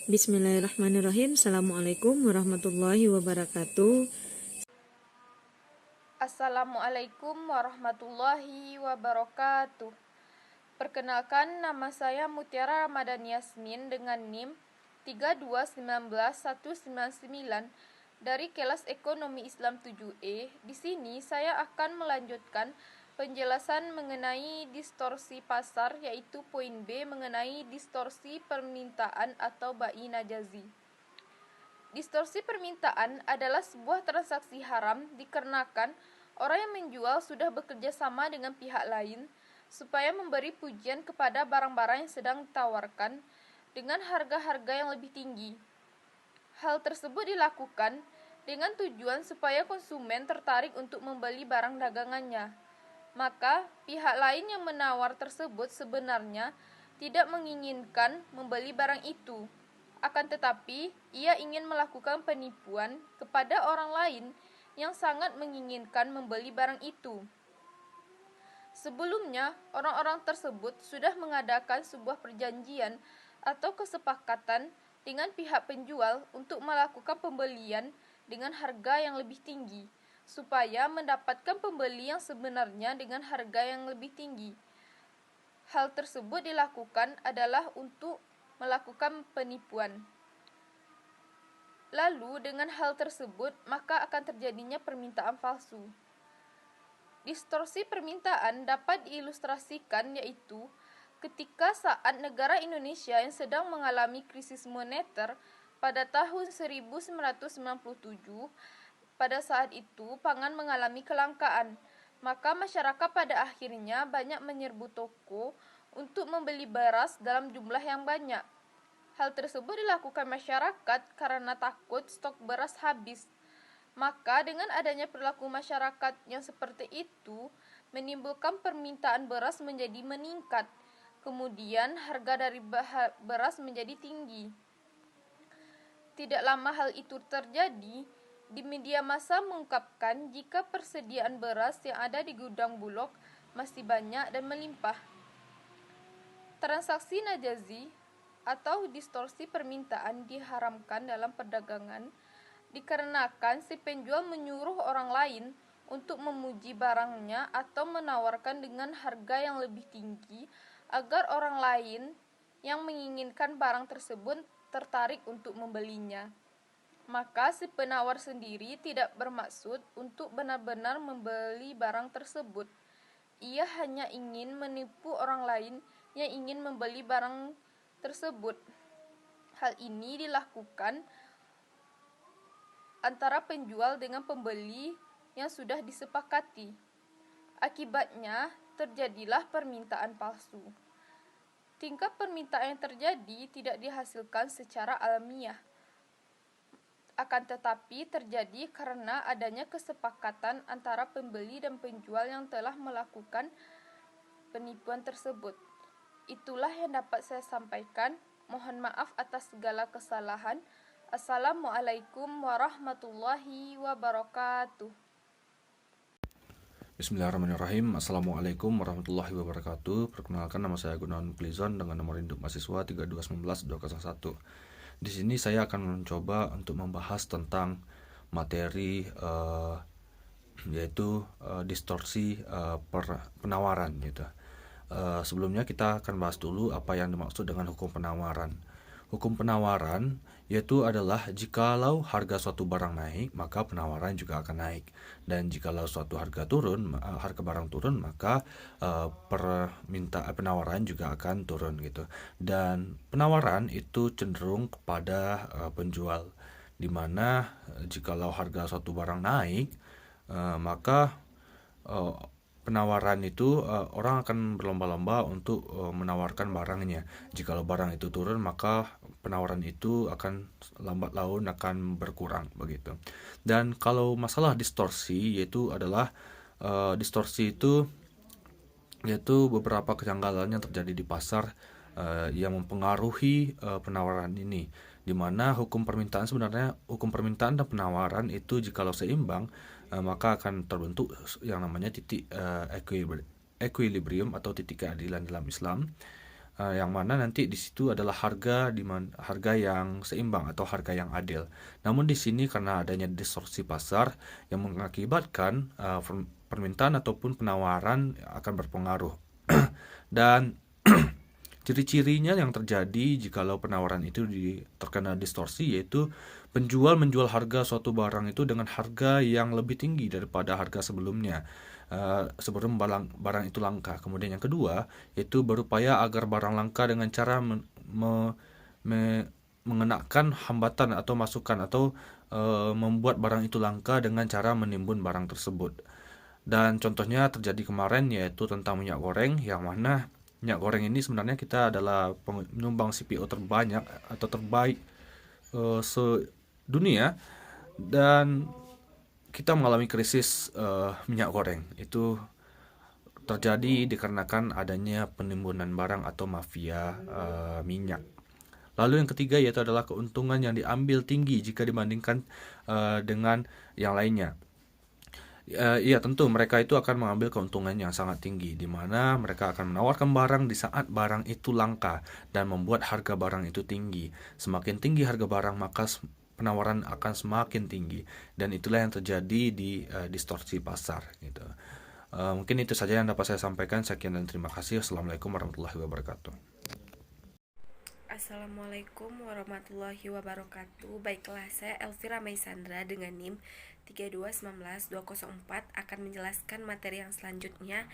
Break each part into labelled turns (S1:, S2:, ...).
S1: Bismillahirrahmanirrahim. Assalamualaikum warahmatullahi wabarakatuh.
S2: Assalamualaikum warahmatullahi wabarakatuh. Perkenalkan, nama saya Mutiara Ramadan Yasmin dengan NIM 3219199 dari kelas Ekonomi Islam 7E. Di sini saya akan melanjutkan penjelasan mengenai distorsi pasar, yaitu poin B mengenai distorsi permintaan atau bai najazi. Distorsi permintaan adalah sebuah transaksi haram dikarenakan orang yang menjual sudah bekerja sama dengan pihak lain supaya memberi pujian kepada barang-barang yang sedang ditawarkan dengan harga-harga yang lebih tinggi. Hal tersebut dilakukan dengan tujuan supaya konsumen tertarik untuk membeli barang dagangannya. Maka, pihak lain yang menawar tersebut sebenarnya tidak menginginkan membeli barang itu. Akan tetapi, ia ingin melakukan penipuan kepada orang lain yang sangat menginginkan membeli barang itu. Sebelumnya, orang-orang tersebut sudah mengadakan sebuah perjanjian atau kesepakatan dengan pihak penjual untuk melakukan pembelian dengan harga yang lebih tinggi, supaya mendapatkan pembeli yang sebenarnya dengan harga yang lebih tinggi. Hal tersebut dilakukan adalah untuk melakukan penipuan. Lalu, dengan hal tersebut, maka akan terjadinya permintaan palsu. Distorsi permintaan dapat diilustrasikan yaitu ketika saat negara Indonesia yang sedang mengalami krisis moneter pada tahun 1997, pada saat itu pangan mengalami kelangkaan, maka masyarakat pada akhirnya banyak menyerbu toko untuk membeli beras dalam jumlah yang banyak. Hal tersebut dilakukan masyarakat karena takut stok beras habis. Maka dengan adanya perilaku masyarakat yang seperti itu, menimbulkan permintaan beras menjadi meningkat. Kemudian harga dari beras menjadi tinggi. Tidak lama hal itu terjadi, di media massa mengungkapkan jika persediaan beras yang ada di gudang Bulog masih banyak dan melimpah. Transaksi najazi atau distorsi permintaan diharamkan dalam perdagangan dikarenakan si penjual menyuruh orang lain untuk memuji barangnya atau menawarkan dengan harga yang lebih tinggi agar orang lain yang menginginkan barang tersebut tertarik untuk membelinya. Maka si penawar sendiri tidak bermaksud untuk benar-benar membeli barang tersebut. Ia hanya ingin menipu orang lain yang ingin membeli barang tersebut. Hal ini dilakukan antara penjual dengan pembeli yang sudah disepakati. Akibatnya, terjadilah permintaan palsu. Tingkat permintaan yang terjadi tidak dihasilkan secara alamiah. Akan tetapi terjadi karena adanya kesepakatan antara pembeli dan penjual yang telah melakukan penipuan tersebut. Itulah yang dapat saya sampaikan. Mohon maaf atas segala kesalahan. Assalamualaikum warahmatullahi wabarakatuh.
S3: Bismillahirrahmanirrahim. Assalamualaikum warahmatullahi wabarakatuh. Perkenalkan, nama saya Gunawan Mukhlizon dengan nomor induk mahasiswa 3219201. Di sini saya akan mencoba untuk membahas tentang materi yaitu distorsi penawaran gitu. Sebelumnya kita akan bahas dulu apa yang dimaksud dengan hukum penawaran. Hukum penawaran yaitu adalah jikalau harga suatu barang naik, maka penawaran juga akan naik. Dan jikalau suatu harga turun, harga barang turun, maka penawaran juga akan turun gitu. Dan penawaran itu cenderung kepada penjual, dimana jikalau harga suatu barang naik, maka penawaran itu orang akan berlomba-lomba untuk menawarkan barangnya. Jikalau barang itu turun, maka penawaran itu akan lambat laun akan berkurang begitu. Dan kalau masalah distorsi yaitu adalah distorsi itu yaitu beberapa kejanggalan yang terjadi di pasar yang mempengaruhi penawaran ini, di mana hukum permintaan dan penawaran itu jikalau seimbang, maka akan terbentuk yang namanya titik equilibrium atau titik keadilan dalam Islam. yang mana nanti di situ adalah harga yang seimbang atau harga yang adil. Namun di sini karena adanya distorsi pasar yang mengakibatkan permintaan ataupun penawaran akan berpengaruh. Dan ciri-cirinya yang terjadi jikalau penawaran itu terkena distorsi, yaitu penjual menjual harga suatu barang itu dengan harga yang lebih tinggi daripada harga sebelumnya, sebelum barang itu langka. Kemudian yang kedua, yaitu berupaya agar barang langka dengan cara mengenakan hambatan atau masukan atau membuat barang itu langka dengan cara menimbun barang tersebut. Dan contohnya terjadi kemarin, yaitu tentang minyak goreng, yang mana minyak goreng ini sebenarnya kita adalah penyumbang CPO terbanyak atau terbaik sedunia, dan kita mengalami krisis minyak goreng. Itu terjadi dikarenakan adanya penimbunan barang atau mafia minyak. Lalu yang ketiga yaitu adalah keuntungan yang diambil tinggi jika dibandingkan dengan yang lainnya. Iya, tentu mereka itu akan mengambil keuntungan yang sangat tinggi, di mana mereka akan menawarkan barang di saat barang itu langka dan membuat harga barang itu tinggi. Semakin tinggi harga barang, maka penawaran akan semakin tinggi, dan itulah yang terjadi di distorsi pasar gitu. Mungkin itu saja yang dapat saya sampaikan. Sekian dan terima kasih. Assalamualaikum warahmatullahi wabarakatuh.
S4: Assalamualaikum warahmatullahi wabarakatuh. Baiklah, saya Elvira Maisandra dengan NIM 3219204 akan menjelaskan materi yang selanjutnya,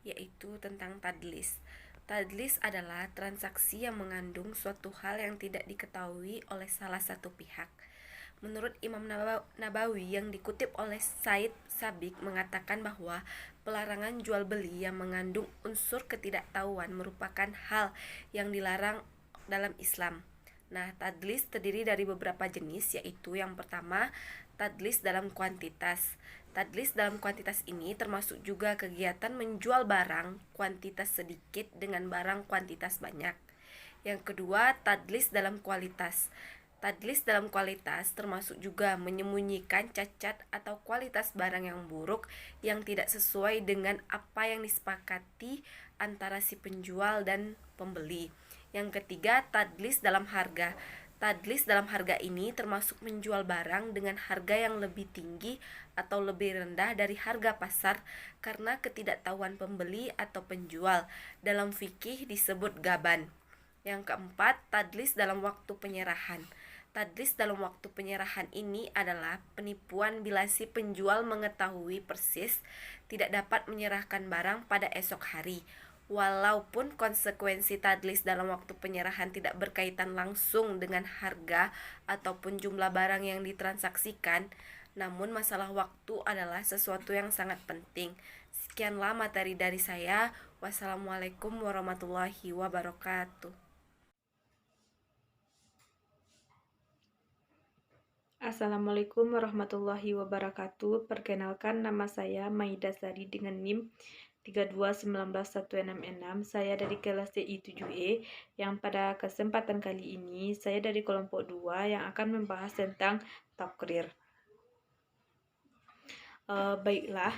S4: yaitu tentang tadlis. Tadlis adalah transaksi yang mengandung suatu hal yang tidak diketahui oleh salah satu pihak. Menurut Imam Nabawi yang dikutip oleh Said Sabiq mengatakan bahwa pelarangan jual beli yang mengandung unsur ketidaktahuan merupakan hal yang dilarang dalam Islam. Nah, tadlis terdiri dari beberapa jenis, yaitu yang pertama, tadlis dalam kuantitas. Tadlis dalam kuantitas ini termasuk juga kegiatan menjual barang kuantitas sedikit dengan barang kuantitas banyak. Yang kedua, tadlis dalam kualitas. Tadlis dalam kualitas termasuk juga menyembunyikan cacat atau kualitas barang yang buruk yang tidak sesuai dengan apa yang disepakati antara si penjual dan pembeli. Yang ketiga, tadlis dalam harga. Tadlis dalam harga ini termasuk menjual barang dengan harga yang lebih tinggi atau lebih rendah dari harga pasar karena ketidaktahuan pembeli atau penjual. Dalam fikih disebut gaban. Yang keempat, tadlis dalam waktu penyerahan. Tadlis dalam waktu penyerahan ini adalah penipuan bila si penjual mengetahui persis tidak dapat menyerahkan barang pada esok hari. Walaupun konsekuensi tadlis dalam waktu penyerahan tidak berkaitan langsung dengan harga ataupun jumlah barang yang ditransaksikan, namun masalah waktu adalah sesuatu yang sangat penting. Sekianlah materi dari saya. Wassalamualaikum warahmatullahi wabarakatuh.
S1: Assalamualaikum warahmatullahi wabarakatuh. Perkenalkan, nama saya Maida Sari dengan NIM 3219166. Saya dari kelas TI 7E yang pada kesempatan kali ini saya dari kelompok 2 yang akan membahas tentang takrir. Baiklah,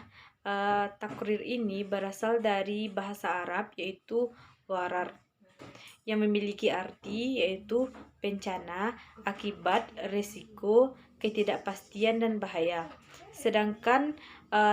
S1: takrir ini berasal dari bahasa Arab yaitu warar, yang memiliki arti yaitu bencana, akibat, risiko, ketidakpastian, dan bahaya. Sedangkan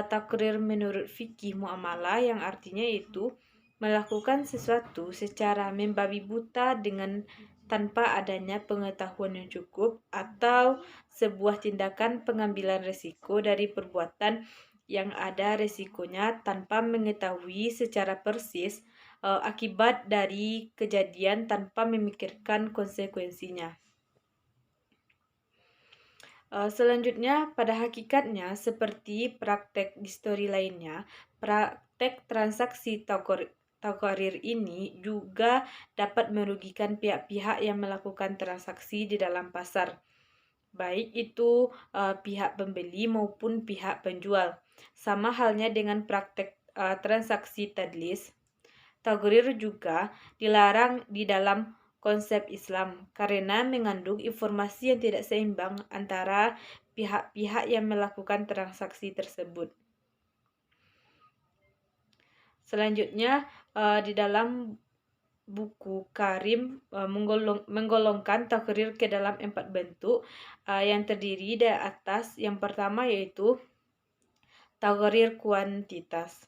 S1: takrir menurut fikih muamalah yang artinya itu melakukan sesuatu secara membabi buta dengan tanpa adanya pengetahuan yang cukup, atau sebuah tindakan pengambilan risiko dari perbuatan yang ada risikonya tanpa mengetahui secara persis akibat dari kejadian tanpa memikirkan konsekuensinya. Selanjutnya, pada hakikatnya seperti praktek distori lainnya, praktek transaksi takrir ini juga dapat merugikan pihak-pihak yang melakukan transaksi di dalam pasar, baik itu pihak pembeli maupun pihak penjual. Sama halnya dengan praktek transaksi tadlis. Takrir juga dilarang di dalam konsep Islam karena mengandung informasi yang tidak seimbang antara pihak-pihak yang melakukan transaksi tersebut. Selanjutnya, di dalam buku Karim menggolongkan takrir ke dalam 4 bentuk yang terdiri dari atas. Yang pertama yaitu takrir kuantitas,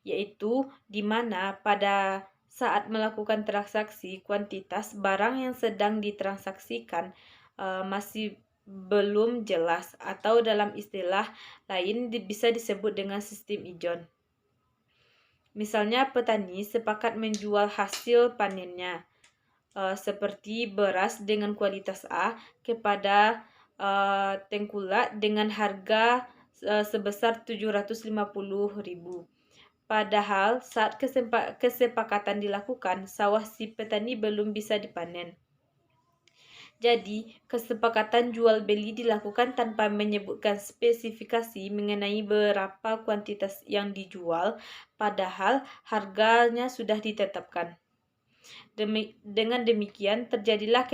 S1: yaitu di mana pada saat melakukan transaksi kuantitas barang yang sedang ditransaksikan masih belum jelas, atau dalam istilah lain bisa disebut dengan sistem ijon. Misalnya petani sepakat menjual hasil panennya seperti beras dengan kualitas A kepada tengkulak dengan harga sebesar 750.000. Padahal saat kesepakatan dilakukan, sawah si petani belum bisa dipanen. Jadi, kesepakatan jual beli dilakukan tanpa menyebutkan spesifikasi mengenai berapa kuantitas yang dijual, padahal harganya sudah ditetapkan. Dengan demikian, terjadilah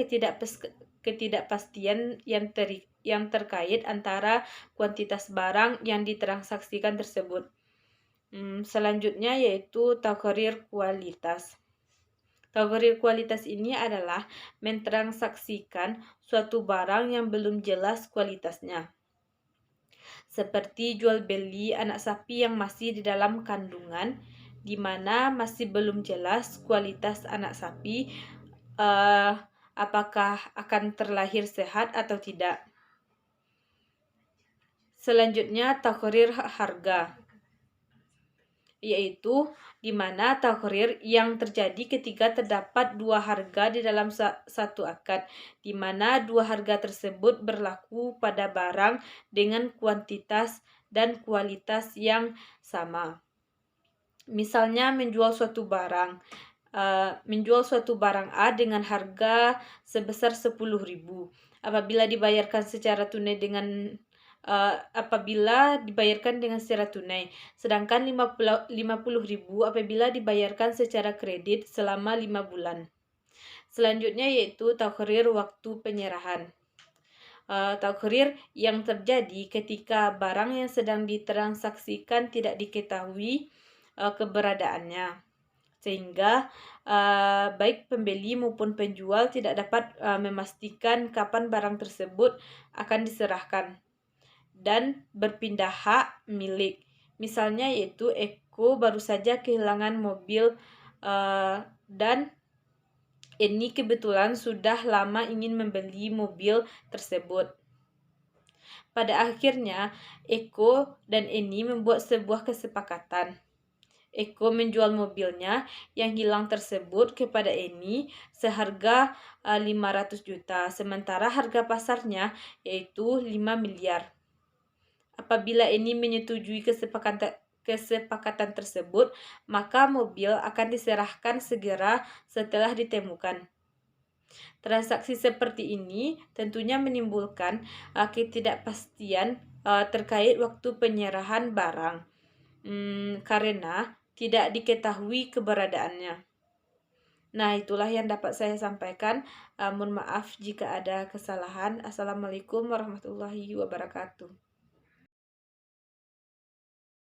S1: ketidakpastian yang terkait antara kuantitas barang yang ditransaksikan tersebut. Selanjutnya yaitu takrir kualitas. Takrir kualitas ini adalah mentransaksikan suatu barang yang belum jelas kualitasnya, seperti jual beli anak sapi yang masih di dalam kandungan, di mana masih belum jelas kualitas anak sapi, apakah akan terlahir sehat atau tidak. Selanjutnya takrir harga, yaitu di mana takrir yang terjadi ketika terdapat dua harga di dalam satu akad, di mana dua harga tersebut berlaku pada barang dengan kuantitas dan kualitas yang sama. Misalnya menjual suatu barang A dengan harga sebesar 10.000 apabila dibayarkan secara tunai sedangkan 50.000 apabila dibayarkan secara kredit selama 5 bulan. Selanjutnya yaitu takrir waktu penyerahan. Takrir yang terjadi ketika barang yang sedang ditransaksikan tidak diketahui keberadaannya, sehingga baik pembeli maupun penjual tidak dapat memastikan kapan barang tersebut akan diserahkan dan berpindah hak milik. Misalnya yaitu Eko baru saja kehilangan mobil dan Eni kebetulan sudah lama ingin membeli mobil tersebut. Pada akhirnya Eko dan Eni membuat sebuah kesepakatan. Eko menjual mobilnya yang hilang tersebut kepada Eni seharga 500 juta, sementara harga pasarnya yaitu 5 miliar. Apabila Eni menyetujui kesepakatan tersebut, maka mobil akan diserahkan segera setelah ditemukan. Transaksi seperti ini tentunya menimbulkan ketidakpastian terkait waktu penyerahan barang karena tidak diketahui keberadaannya. Nah, itulah yang dapat saya sampaikan. Mohon maaf jika ada kesalahan. Assalamualaikum warahmatullahi wabarakatuh.